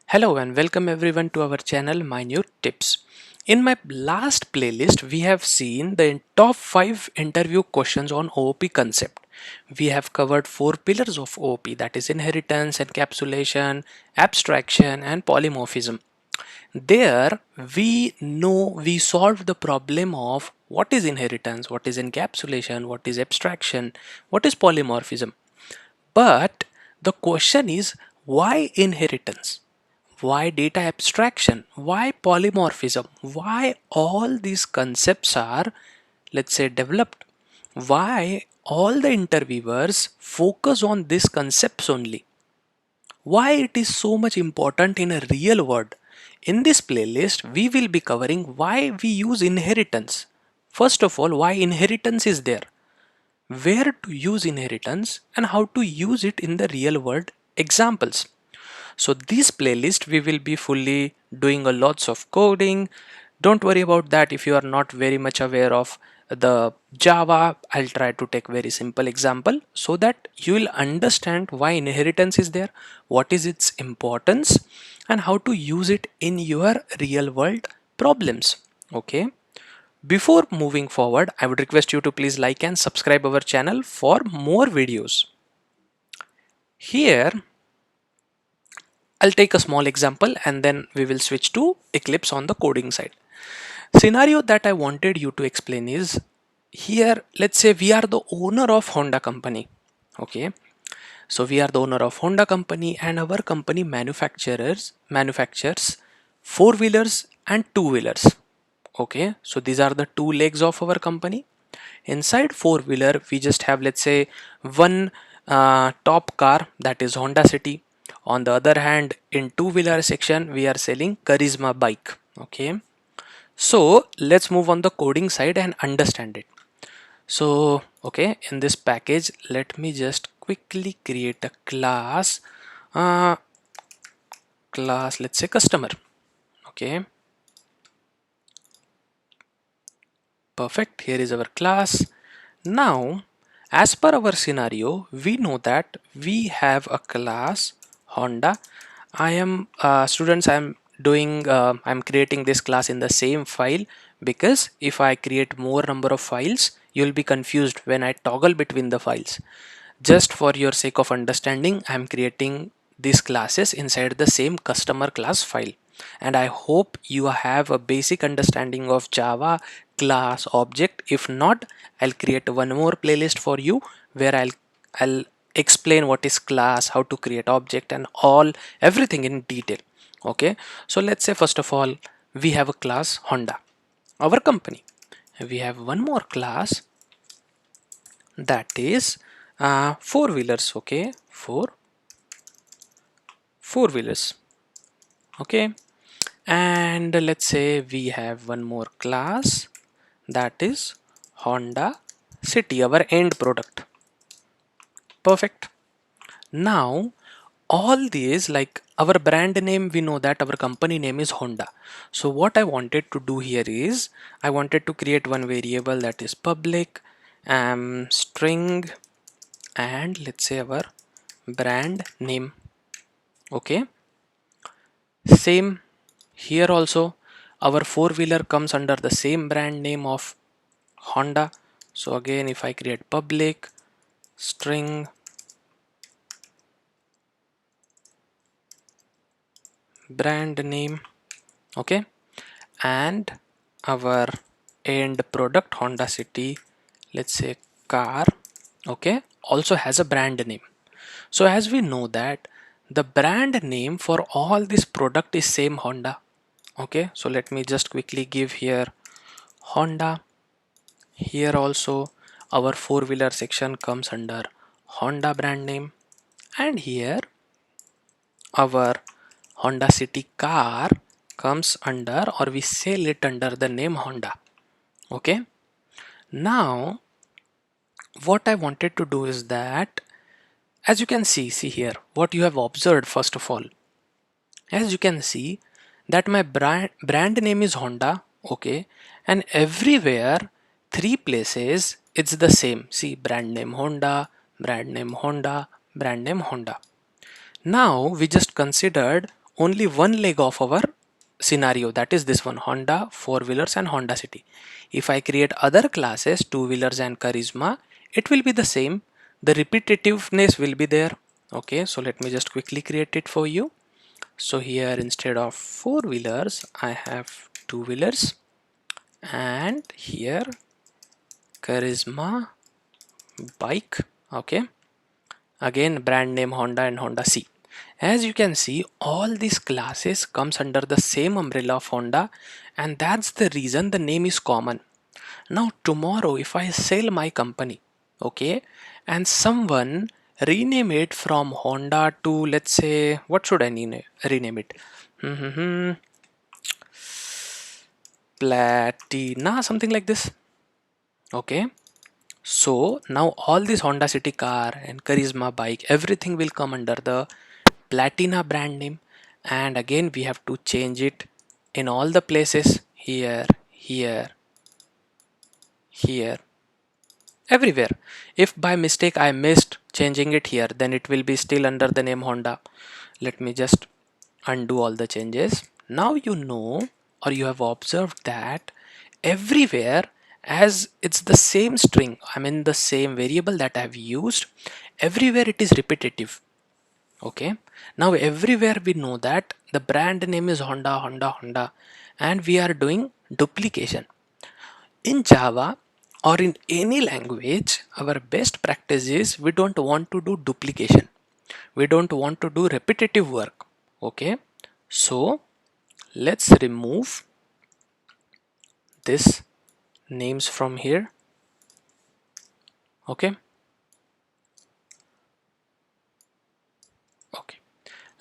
Hello and welcome everyone to our channel Minute Tips. In my last playlist, we have seen the top 5 interview questions on OOP concept. We have covered 4 pillars of OOP, that is inheritance, encapsulation, abstraction and polymorphism. There we solved the problem of what is inheritance, what is encapsulation, what is abstraction, what is polymorphism. But the question is, why inheritance? Why data abstraction? Why polymorphism? Why all these concepts are, let's say, developed? Why all the interviewers focus on these concepts only? Why it is so much important in a real world? In this playlist, we will be covering why we use inheritance. First of all, why inheritance is there, where to use inheritance, and how to use it in the real world examples. So this playlist we will be fully doing a lots of coding. Don't worry about that if you are not very much aware of the Java. I'll try to take very simple example so that you will understand why inheritance is there, what is its importance, and how to use it in your real world problems. Okay. Before moving forward, I would request you to please like and subscribe our channel for more videos. Here I'll take a small example and then we will switch to Eclipse on the coding side. Scenario that I wanted you to explain is, here let's say we are the owner of Honda company. Okay, so we are the owner of Honda company and our company manufactures four-wheelers and two-wheelers. Okay, so these are the two legs of our company. Inside four-wheeler we just have, let's say, one top car, that is Honda City. On the other hand, in two-wheeler section we are selling Charisma bike. Okay, so let's move on the coding side and understand it. So okay, in this package let me just quickly create a class, uh, let's say customer. Okay, perfect. Here is our class. Now as per our scenario, we know that we have a class Honda. I am students, I'm creating this class in the same file, because if I create more number of files, you'll be confused when I toggle between the files. Just for your sake of understanding, I'm creating these classes inside the same customer class file. And I hope you have a basic understanding of Java class object. If not, I'll create one more playlist for you where I'll explain what is class, how to create object and all everything in detail. Okay, so let's say first of all we have a class Honda, our company. We have one more class, that is four-wheelers. Okay, four-wheelers. Okay, and let's say we have one more class, that is Honda City, our end product. Perfect. Now all these, like our brand name, we know that our company name is Honda. So what I wanted to do here is I wanted to create one variable, that is public string, and let's say our brand name. Okay, same here also, our four-wheeler comes under the same brand name of Honda. So again, if I create public string brand name, okay, and our end product Honda City, let's say car, okay, also has a brand name. So as we know that the brand name for all this product is same Honda. Okay, so let me just quickly give here Honda. Here also our four-wheeler section comes under Honda brand name, and here our Honda City car comes under, or we sell it under the name Honda. Okay, now what I wanted to do is that, as you can see here what you have observed. First of all, as you can see that my brand name is Honda. Okay, and everywhere three places it's the same. See, brand name Honda, brand name Honda, brand name Honda. Now we just considered only one leg of our scenario, that is this one, Honda four wheelers and Honda City. If I create other classes, two wheelers and Charisma, it will be the same. The repetitiveness will be there. Okay, so let me just quickly create it for you. So here instead of four wheelers, I have two wheelers, and here Charisma bike. Okay, again brand name Honda and Honda C. As you can see, all these classes comes under the same umbrella of Honda, and that's the reason the name is common. Now tomorrow if I sell my company, okay, and someone rename it from Honda to, let's say, what should I rename it? Platina, something like this. Okay, so now all this Honda City car and Charisma bike, everything will come under the Platina brand name. And again we have to change it in all the places, here, here, here, everywhere. If by mistake I missed changing it here, then it will be still under the name Honda. Let me just undo all the changes. Now you know, or you have observed that everywhere, as it's the same string, I mean the same variable that I've used, everywhere it is repetitive. Okay, now everywhere we know that the brand name is Honda, Honda, Honda, and we are doing duplication. In Java or in any language, our best practice is we don't want to do duplication. We don't want to do repetitive work. Okay, so let's remove this names from here. Okay, okay,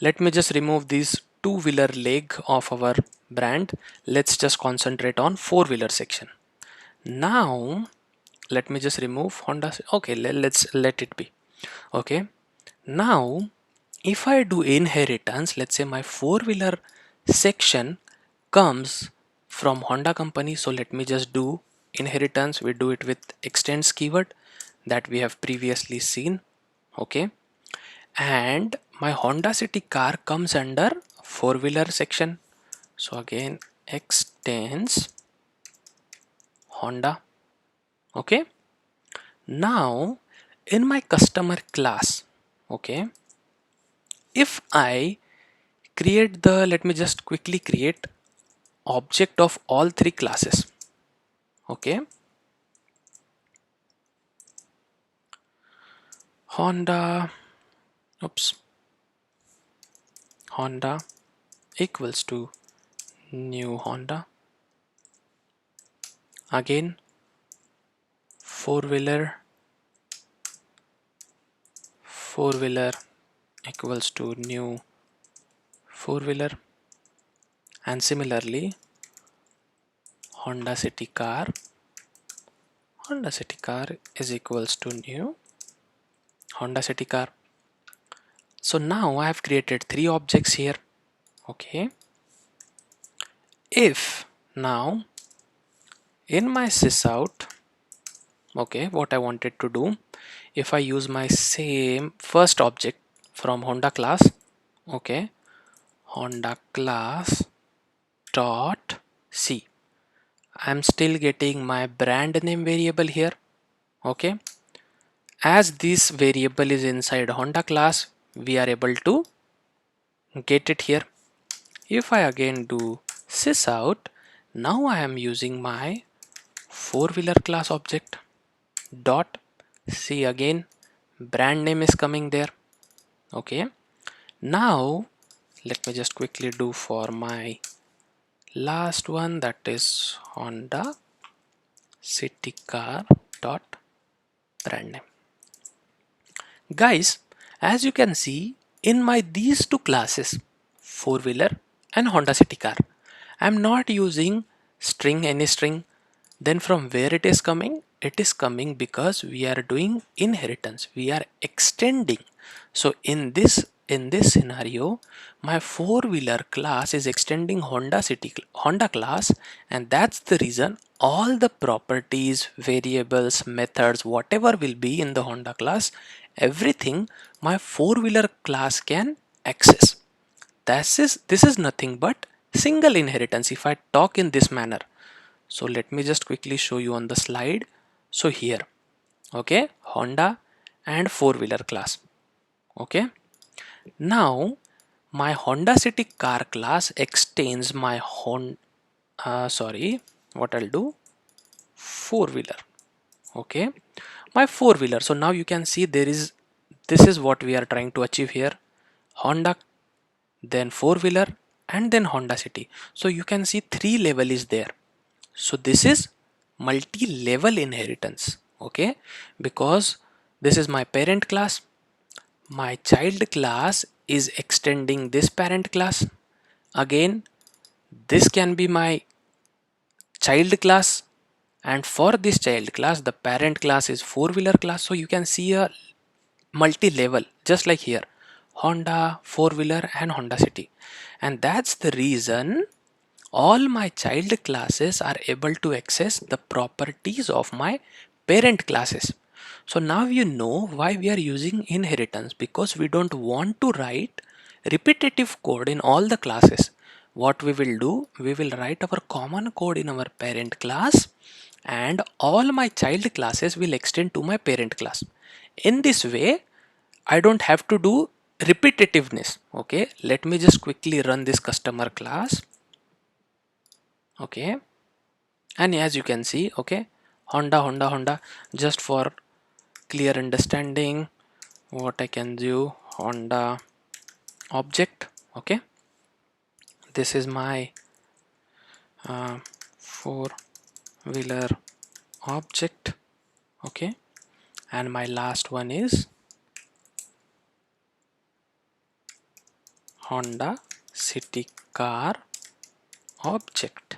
let me just remove this two-wheeler leg of our brand. Let's just concentrate on four-wheeler section. Now let me just remove Honda. Okay, let's let it be. Okay, now if I do inheritance, let's say my four-wheeler section comes from Honda company, so let me just do inheritance. We do it with extends keyword that we have previously seen. Okay, and my Honda City car comes under four-wheeler section, so again extends Honda. Okay, now in my customer class, okay, if I create the, let me just quickly create object of all three classes. Okay, Honda, oops, Honda equals to new Honda. Again four-wheeler equals to new four-wheeler, and similarly Honda City car is equals to new Honda City car. So now I have created three objects here. Okay, if now in my sysout, okay, what I wanted to do, if I use my same first object from Honda class, okay, Honda class dot C, I'm still getting my brand name variable here. Okay, as this variable is inside Honda class, we are able to get it here. If I again do sysout, now I am using my four-wheeler class object dot C, again brand name is coming there. Okay, now let me just quickly do for my last one, that is Honda City car dot brand name. Guys, as you can see in my these two classes, four-wheeler and Honda City car, I'm not using string, any string. Then from where it is coming? It is coming because we are doing inheritance, we are extending. So in this scenario, my four-wheeler class is extending Honda class, and that's the reason all the properties, variables, methods, whatever will be in the Honda class, everything my four-wheeler class can access. this is nothing but single inheritance if I talk in this manner. So let me just quickly show you on the slide. So here, okay, Honda and four-wheeler class. Okay, now my Honda City car class extends my what I'll do, four-wheeler. Okay, my four-wheeler. So now you can see this is what we are trying to achieve here. Honda, then four-wheeler, and then Honda City. So you can see three level is there. So this is multi-level inheritance. Okay, because this is my parent class, my child class is extending this parent class. Again, this can be my child class, and for this child class the parent class is four-wheeler class. So you can see a multi-level just like here, Honda, four-wheeler and Honda City. And that's the reason all my child classes are able to access the properties of my parent classes. So now you know why we are using inheritance, because we don't want to write repetitive code in all the classes. What we will do, we will write our common code in our parent class, and all my child classes will extend to my parent class. In this way, I don't have to do repetitiveness. Okay, let me just quickly run this customer class. Okay, and as you can see, okay, Honda, just for clear understanding, what I can do, Honda object. Okay, this is my four-wheeler object. Okay, and my last one is Honda City car object.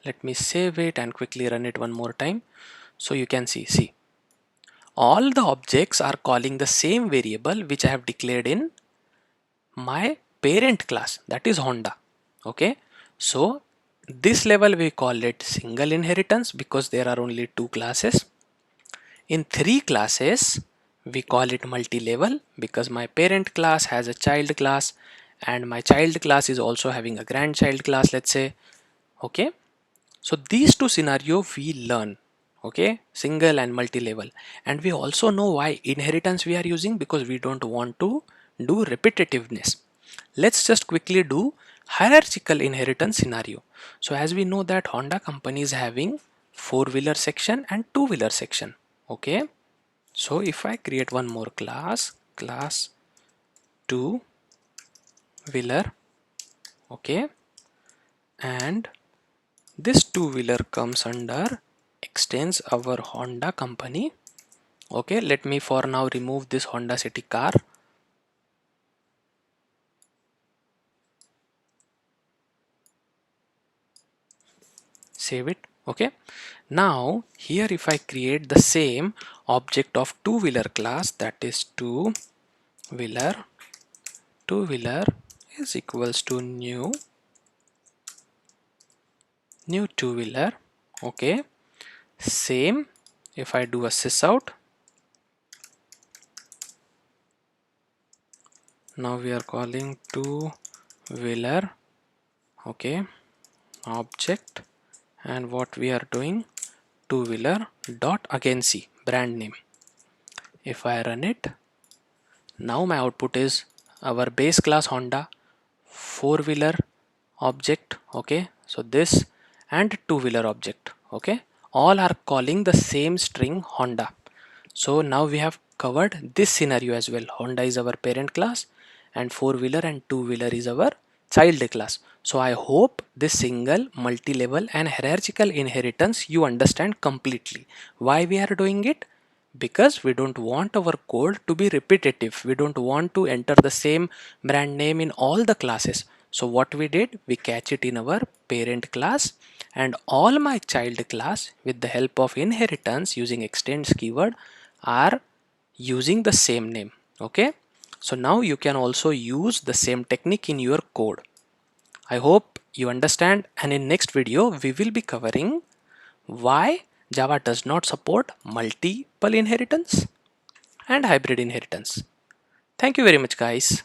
Let me save it and quickly run it one more time. So you can see all the objects are calling the same variable which I have declared in my parent class, that is Honda. Okay, so this level we call it single inheritance because there are only two classes. In three classes we call it multi-level because my parent class has a child class and my child class is also having a grandchild class, let's say. Okay, so these two scenario we learn. Okay, single and multi-level, and we also know why inheritance we are using, because we don't want to do repetitiveness. Let's just quickly do hierarchical inheritance scenario. So as we know that Honda company is having four-wheeler section and two-wheeler section. Okay, so if I create one more class two-wheeler, okay, and this two-wheeler comes under extends our Honda company. Okay, let me for now remove this Honda City car. Save it. Okay, now here if I create the same object of two-wheeler class, that is two-wheeler is equals to new two-wheeler. Okay, same if I do a sysout. Now we are calling two-wheeler, okay, object, and what we are doing, two-wheeler dot again see brand name. If I run it, now my output is our base class Honda, four-wheeler object. Okay, so this and two-wheeler object. Okay, all are calling the same string Honda. So now we have covered this scenario as well. Honda is our parent class and four-wheeler and two-wheeler is our child class. So I hope this single, multi-level and hierarchical inheritance you understand completely. Why we are doing it? Because we don't want our code to be repetitive. We don't want to enter the same brand name in all the classes. So what we did, we catch it in our parent class, and all my child class with the help of inheritance using extends keyword are using the same name. Okay, so now you can also use the same technique in your code. I hope you understand, and in next video we will be covering why Java does not support multiple inheritance and hybrid inheritance. Thank you very much guys.